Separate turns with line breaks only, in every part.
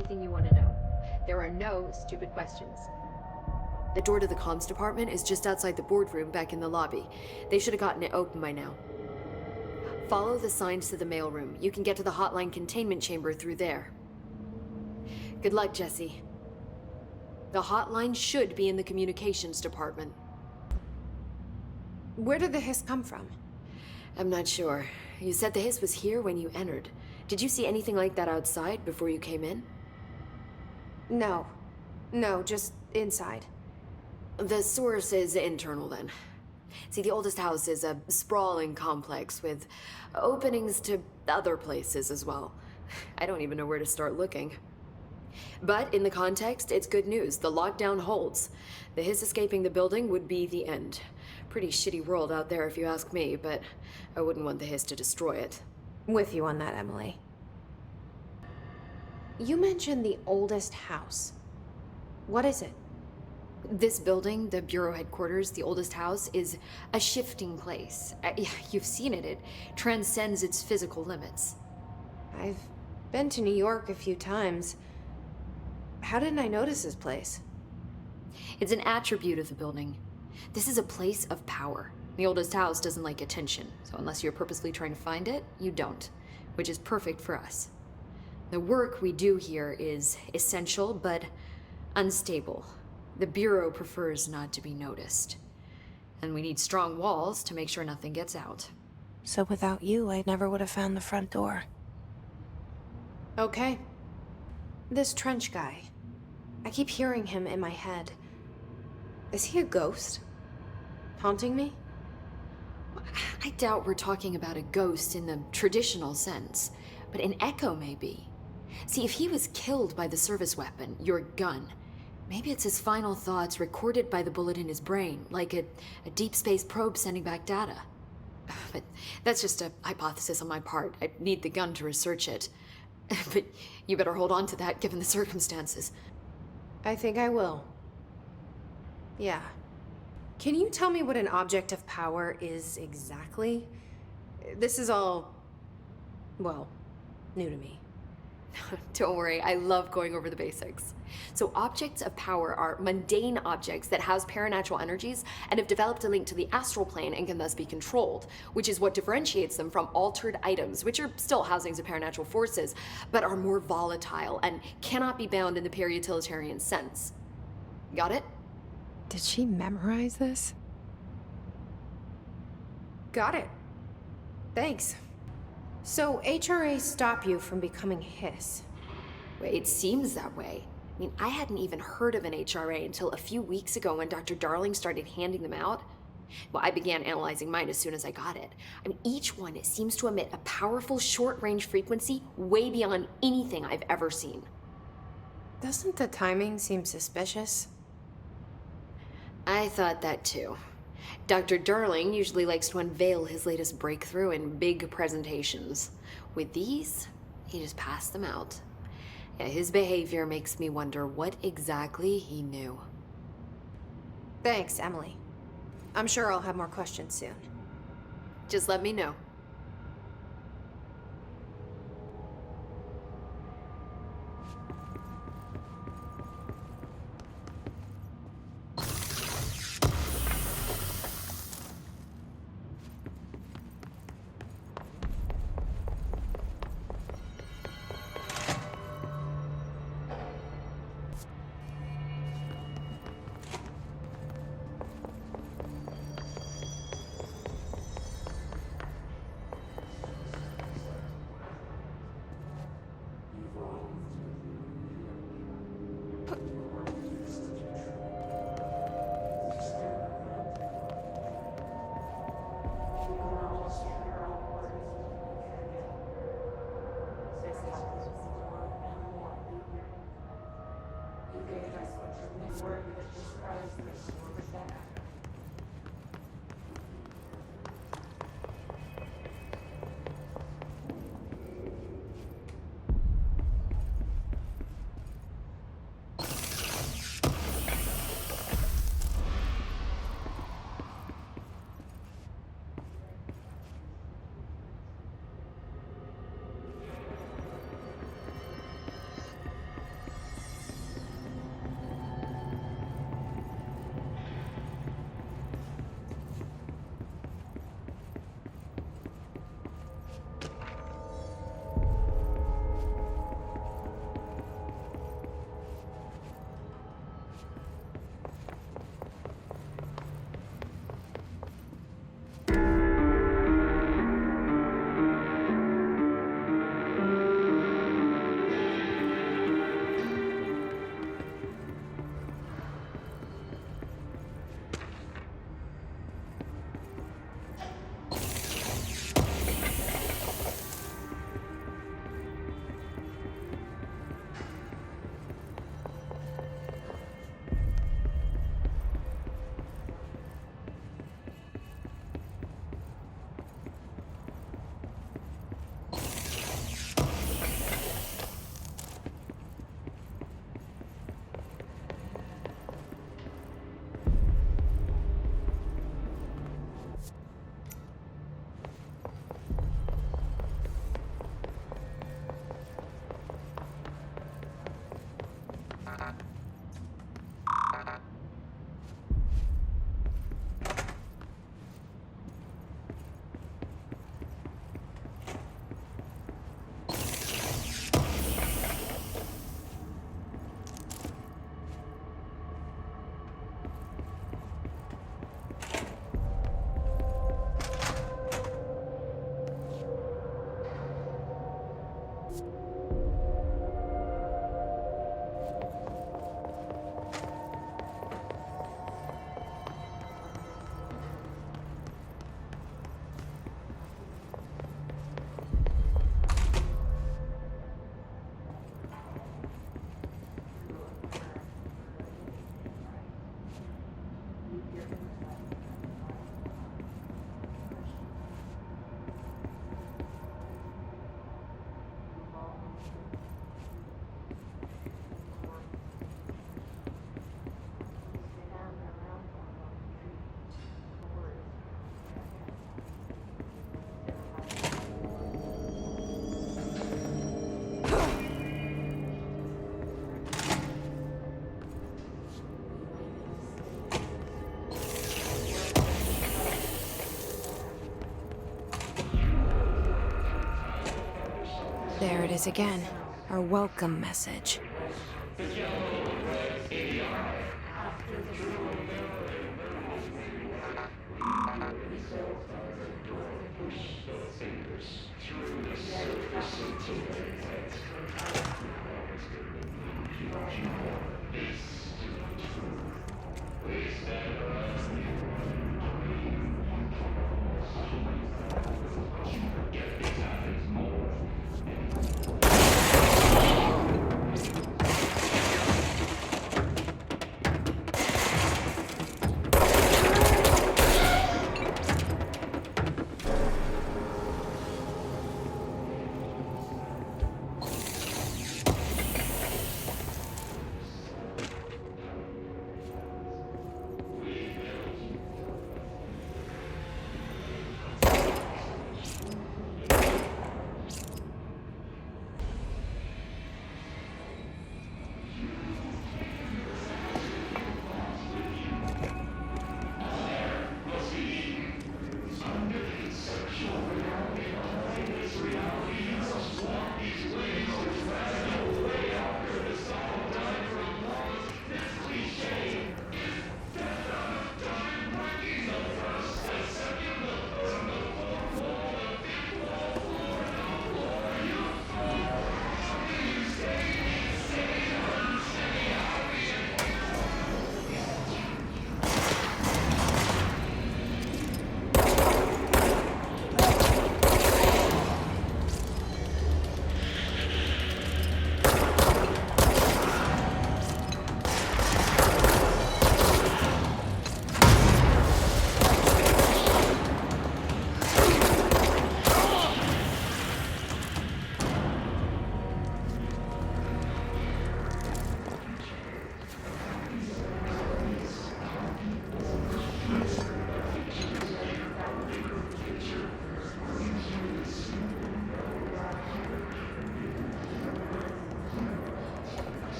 anything you want to know. There are no stupid questions.
The door to the comms department is just outside the boardroom back in the lobby. They should have gotten it open by now. Follow the signs to the mailroom. You can get to the hotline containment chamber through there. Good luck, Jesse. The hotline should be in the communications department.
Where did the hiss come from?
I'm not sure. You said the hiss was here when you entered. Did you see anything like that outside before you came in?
No. No, just inside.
The source is internal, then. See, the oldest house is a sprawling complex with openings to other places as well. I don't even know where to start looking. But in the context, it's good news. The lockdown holds. The hiss escaping the building would be the end. Pretty shitty world out there if you ask me, but I wouldn't want the hiss to destroy it.
With you on that, Emily. You mentioned the oldest house. What is it?
This building, the Bureau headquarters, the oldest house, is a shifting place. You've seen it. It transcends its physical limits.
I've been to New York a few times. How didn't I notice this place?
It's an attribute of the building. This is a place of power. The oldest house doesn't like attention, so unless you're purposely trying to find it, you don't, which is perfect for us. The work we do here is essential, but unstable. The Bureau prefers not to be noticed. And we need strong walls to make sure nothing gets out.
So without you, I never would have found the front door. Okay. This Trench guy. I keep hearing him in my head. Is he a ghost? Haunting me?
I doubt we're talking about a ghost in the traditional sense, but an echo maybe. See, if he was killed by the service weapon, your gun, maybe it's his final thoughts recorded by the bullet in his brain, like a deep space probe sending back data. But that's just a hypothesis on my part. I need the gun to research it. But you better hold on to that given the circumstances.
I think I will. Yeah. Can you tell me what an object of power is exactly? This is all, well, new to me.
Don't worry, I love going over the basics. So objects of power are mundane objects that house paranatural energies and have developed a link to the astral plane and can thus be controlled, which is what differentiates them from altered items, which are still housings of paranatural forces, but are more volatile and cannot be bound in the pure utilitarian sense. Got it?
Did she memorize this? Got it. Thanks. So HRA stop you from becoming Hiss?
Well, it seems that way. I mean, I hadn't even heard of an HRA until a few weeks ago when Dr. Darling started handing them out. Well, I began analyzing mine as soon as I got it. I mean, each one seems to emit a powerful short-range frequency way beyond anything I've ever seen.
Doesn't the timing seem suspicious?
I thought that too. Dr. Darling usually likes to unveil his latest breakthrough in big presentations. With these, he just passed them out. Yeah, his behavior makes me wonder what exactly he knew.
Thanks, Emily. I'm sure I'll have more questions soon.
Just let me know.
guys again. Our welcome message.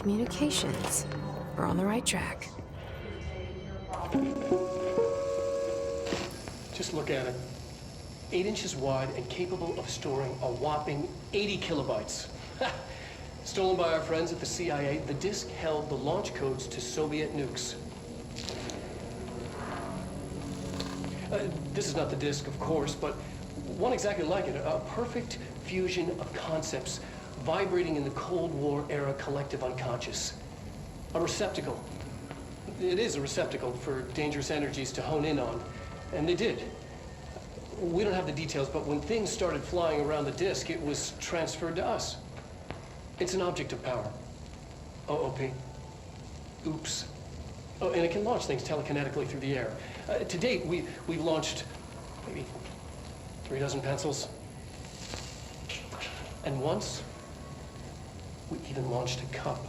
Communications. We're on the right track.
Just look at it. 8 inches wide and capable of storing a whopping 80 kilobytes. Stolen by our friends at the CIA, the disk held the launch codes to Soviet nukes. This is not the disk, of course, but one exactly like it. A perfect fusion of concepts vibrating in the Cold War era collective unconscious. A receptacle. It is a receptacle for dangerous energies to hone in on. And they did. We don't have the details, but when things started flying around the disk, it was transferred to us. It's an object of power. OOP. Oops. Oh, and it can launch things telekinetically through the air. To date, we've launched maybe 3 dozen pencils. And once, we even launched a cup.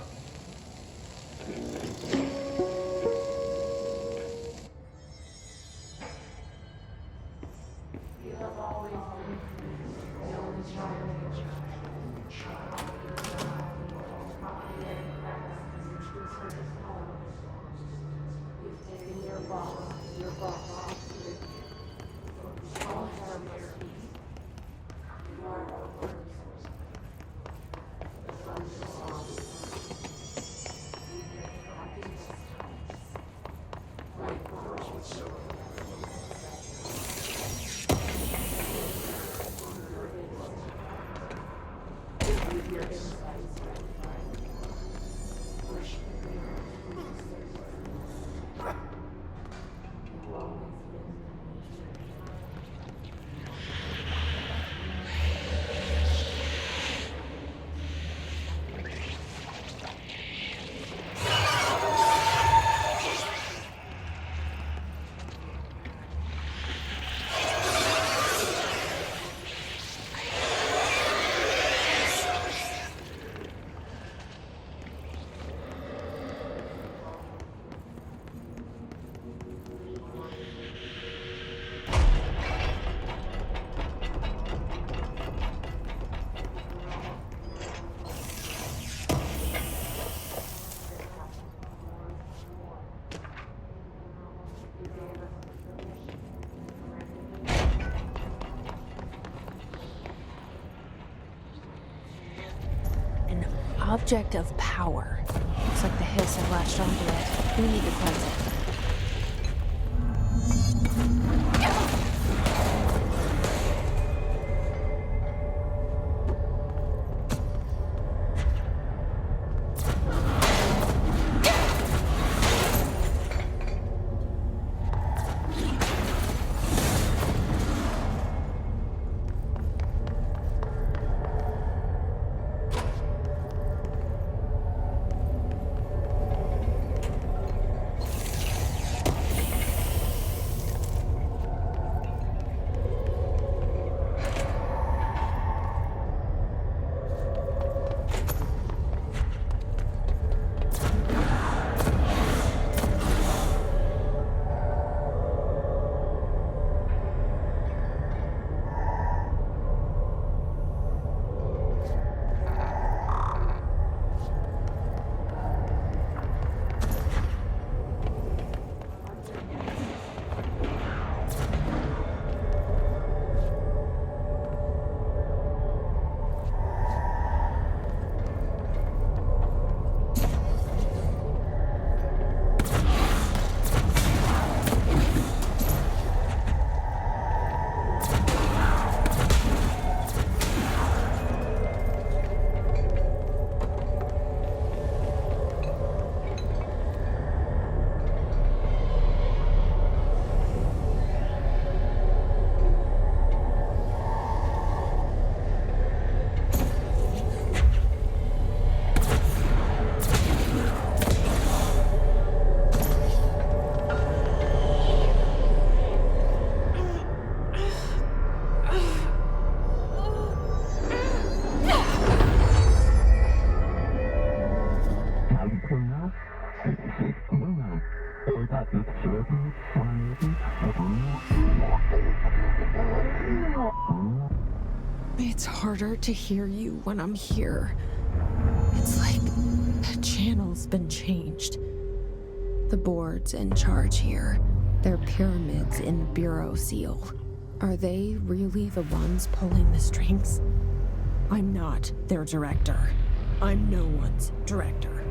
Object of power. Looks like the hiss had latched onto it. We need to cleanse it.
It's harder to hear you when I'm here. It's like the channel's been changed. The board's in charge here. They're pyramids in the Bureau seal. Are they really the ones pulling the strings? I'm not their director. I'm no one's director.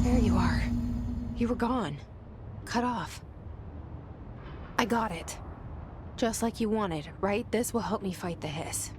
There you are. You were gone. Cut off. I got it. Just like you wanted, right? This will help me fight the hiss.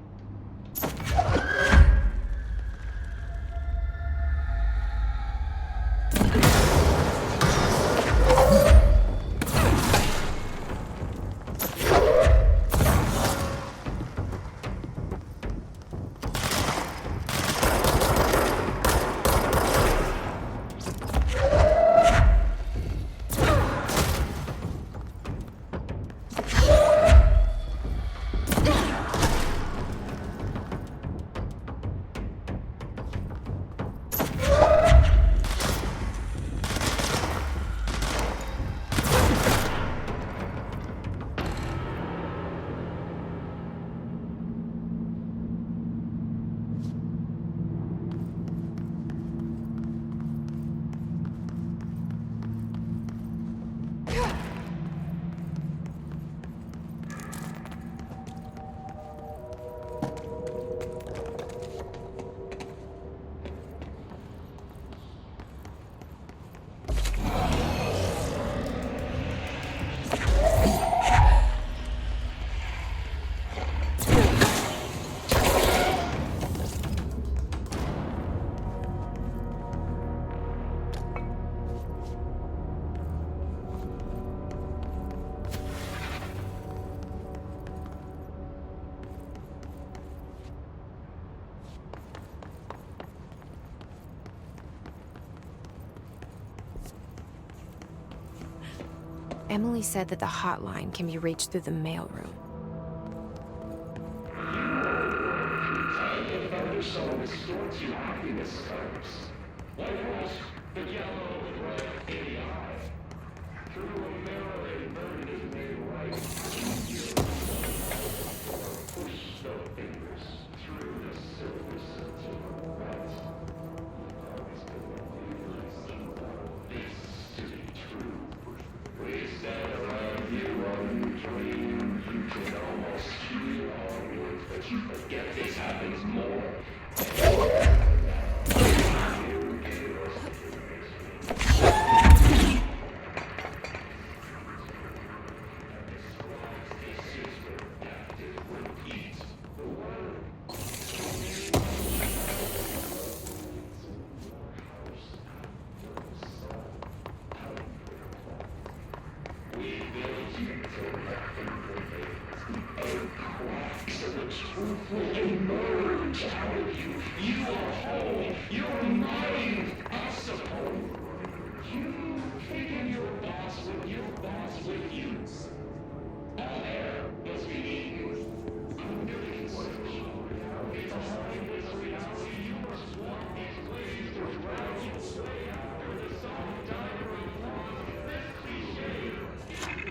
Emily said that the hotline can be reached through the mailroom.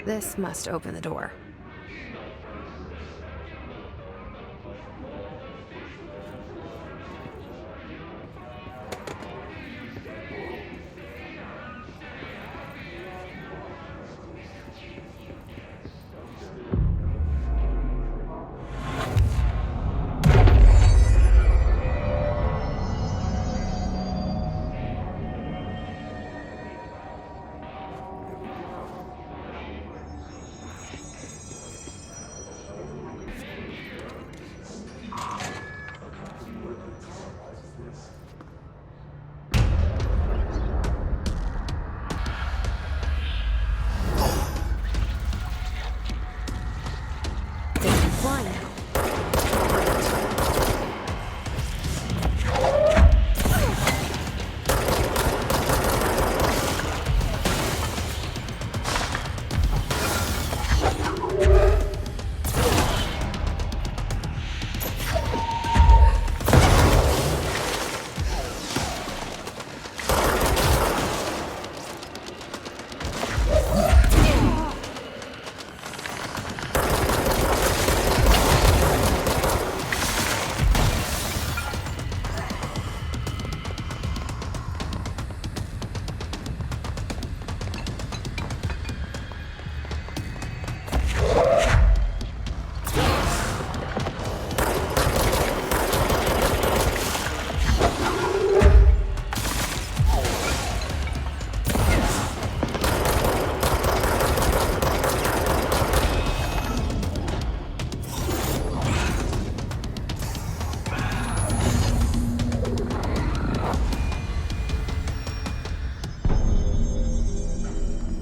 This must open the door.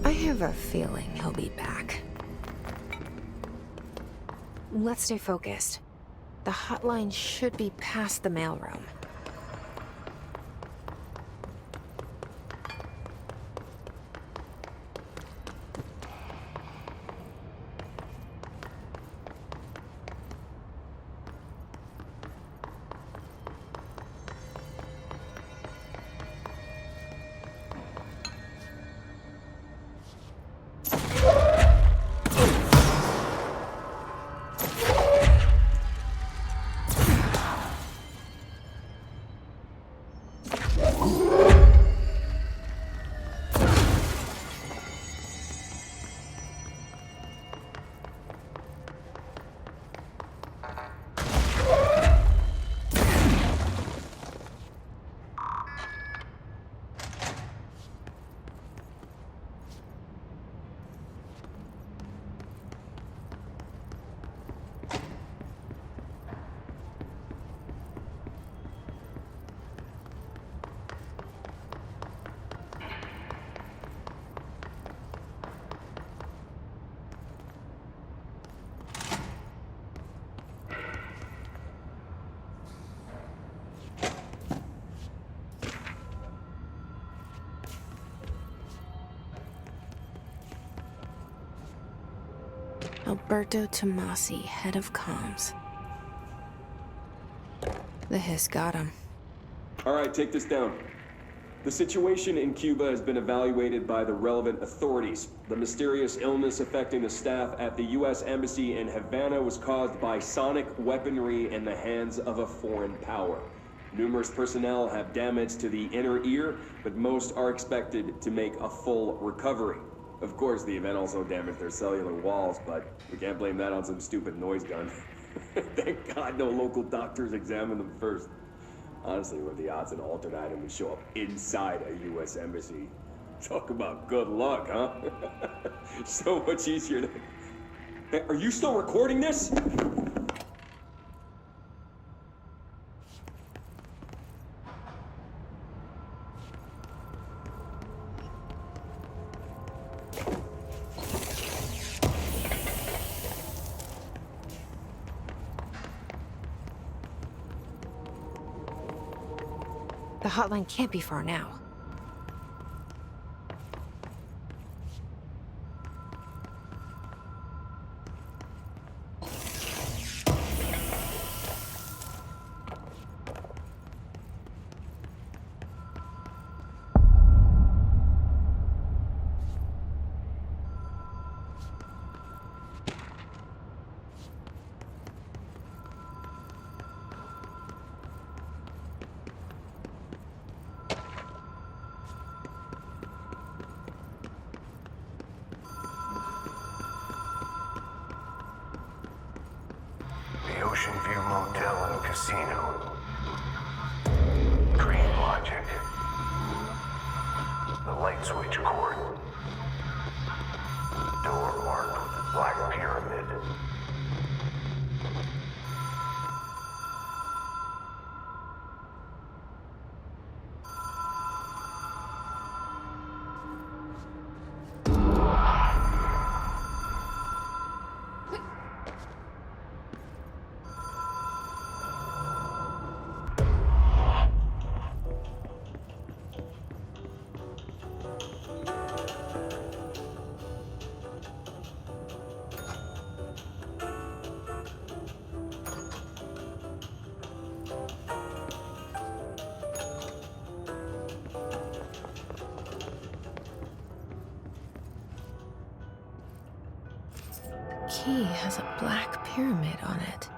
I have a feeling he'll be back. Let's stay focused. The hotline should be past the mailroom. Альберто Томасsi, head of comms. The hiss got him.
All right, take this down. The situation in Cuba has been evaluated by the relevant authorities. The mysterious illness affecting the staff at the U.S. Embassy in Havana was caused by sonic weaponry in the hands of a foreign power. Numerous personnel have damage to the inner ear, but most are expected to make a full recovery. Of course, the event also damaged their cellular walls, but we can't blame that on some stupid noise gun. Thank God no local doctors examined them first. Honestly, what are the odds an altered item would show up inside a U.S. embassy? Talk about good luck, huh? So much easier to... Hey, are you still recording this?
The hotline can't be far now.
Ocean View Motel and Casino. Green Logic. The light switch cord. Door marked with a black pyramid.
Key has a black pyramid on it.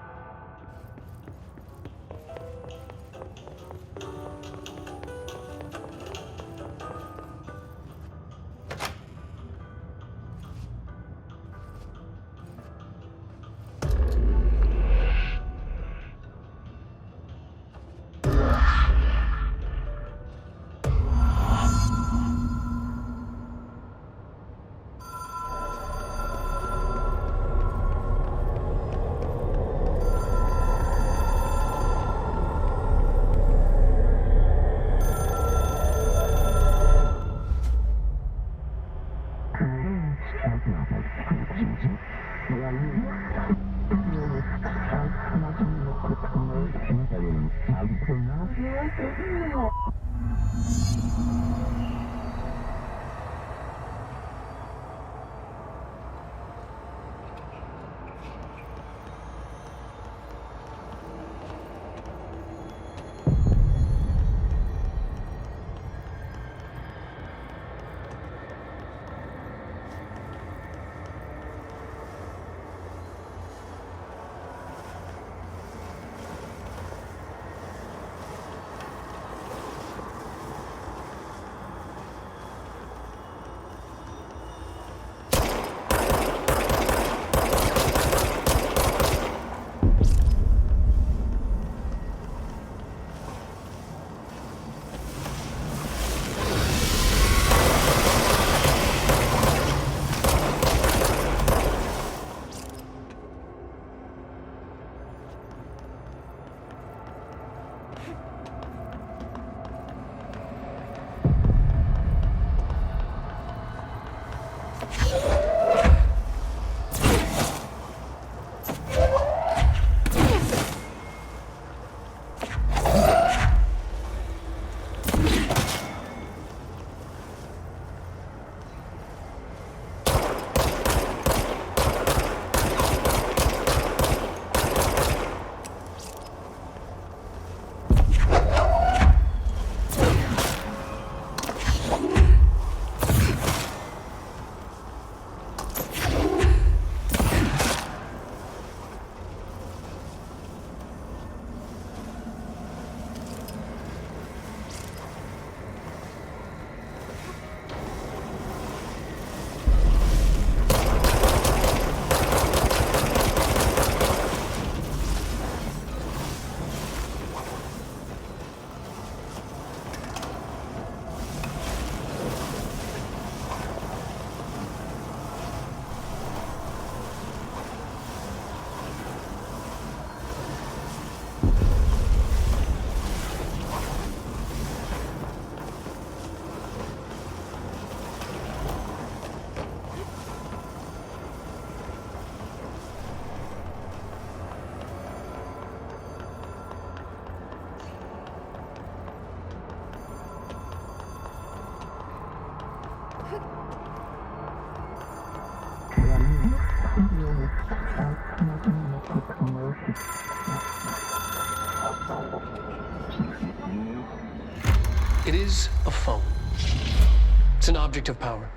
It is a phone. It's an object of power.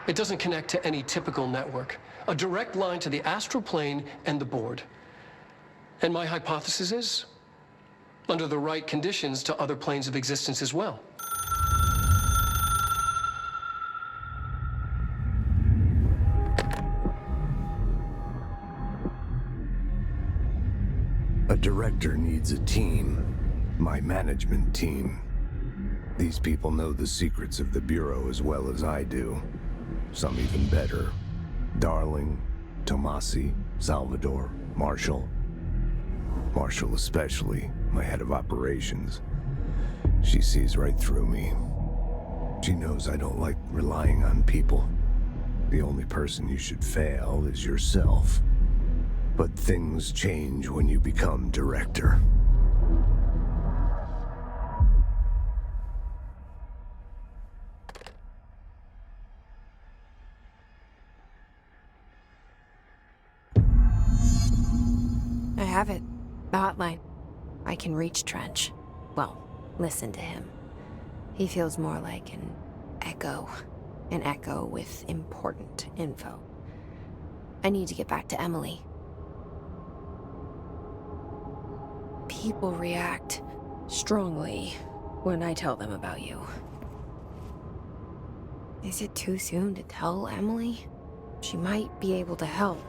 It doesn't connect to any typical network. A direct line to the astral plane and the board. And my hypothesis is, under the right conditions, to other planes of existence as well.
A director needs a team. My management team. These people know the secrets of the Bureau as well as I do. Some even better. Darling, Tomassi, Salvador, Marshall. Marshall especially, my head of operations. She sees right through me. She knows I don't like relying on people. The only person you should fail is yourself. But things change when you become director.
I have it. The hotline. I can reach Trench. Well, listen to him. He feels more like an echo. An echo with important info. I need to get back to Emily. People react strongly when I tell them about you. Is it too soon to tell Emily? She might be able to help.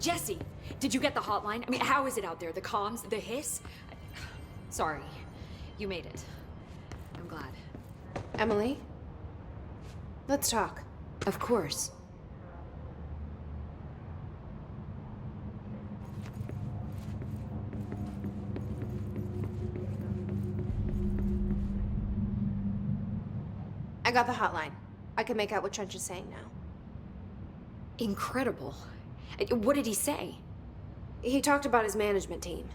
Jesse, did you get the hotline? I mean, how is it out there? The comms, the hiss? Sorry, you made it. I'm glad.
Emily? Let's talk.
Of course.
I got the hotline. I can make out what Trench is saying now.
Incredible. What did he say?
He talked about his management team.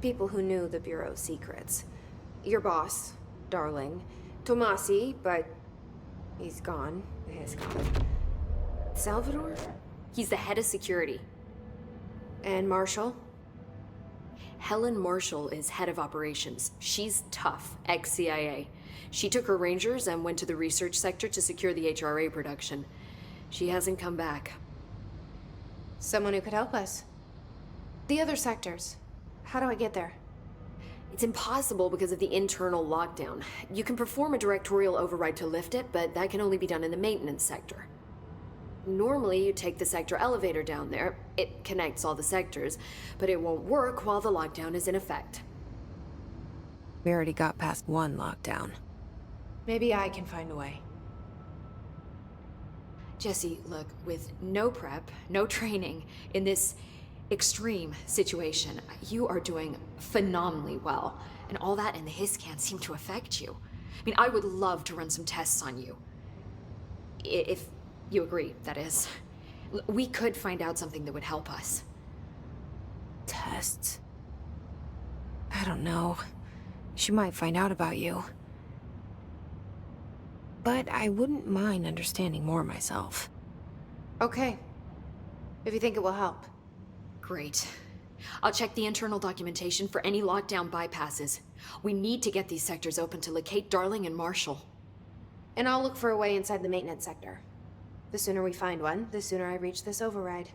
People who knew the Bureau's secrets. Your boss, Darling. Tomassi, but he's gone. He's gone. Salvador?
He's the head of security.
And Marshall?
Helen Marshall is head of operations. She's tough, ex-CIA. She took her Rangers and went to the research sector to secure the HRA production. She hasn't come back.
Someone who could help us. The other sectors. How do I get there?
It's impossible because of the internal lockdown. You can perform a directorial override to lift it, but that can only be done in the maintenance sector. Normally, you take the sector elevator down there. It connects all the sectors, but it won't work while the lockdown is in effect.
We already got past one lockdown. Maybe I can find a way.
Jesse, look, with no prep, no training, in this extreme situation, you are doing phenomenally well. And all that and the hiss can't seem to affect you. I mean, I would love to run some tests on you. If you agree, that is. We could find out something that would help us.
Tests? I don't know. She might find out about you.
but I wouldn't mind understanding more myself.
Okay. If you think it will help.
Great. I'll check the internal documentation for any lockdown bypasses. We need to get these sectors open to locate Darling and Marshall.
And I'll look for a way inside the maintenance sector. The sooner we find one, the sooner I reach this override.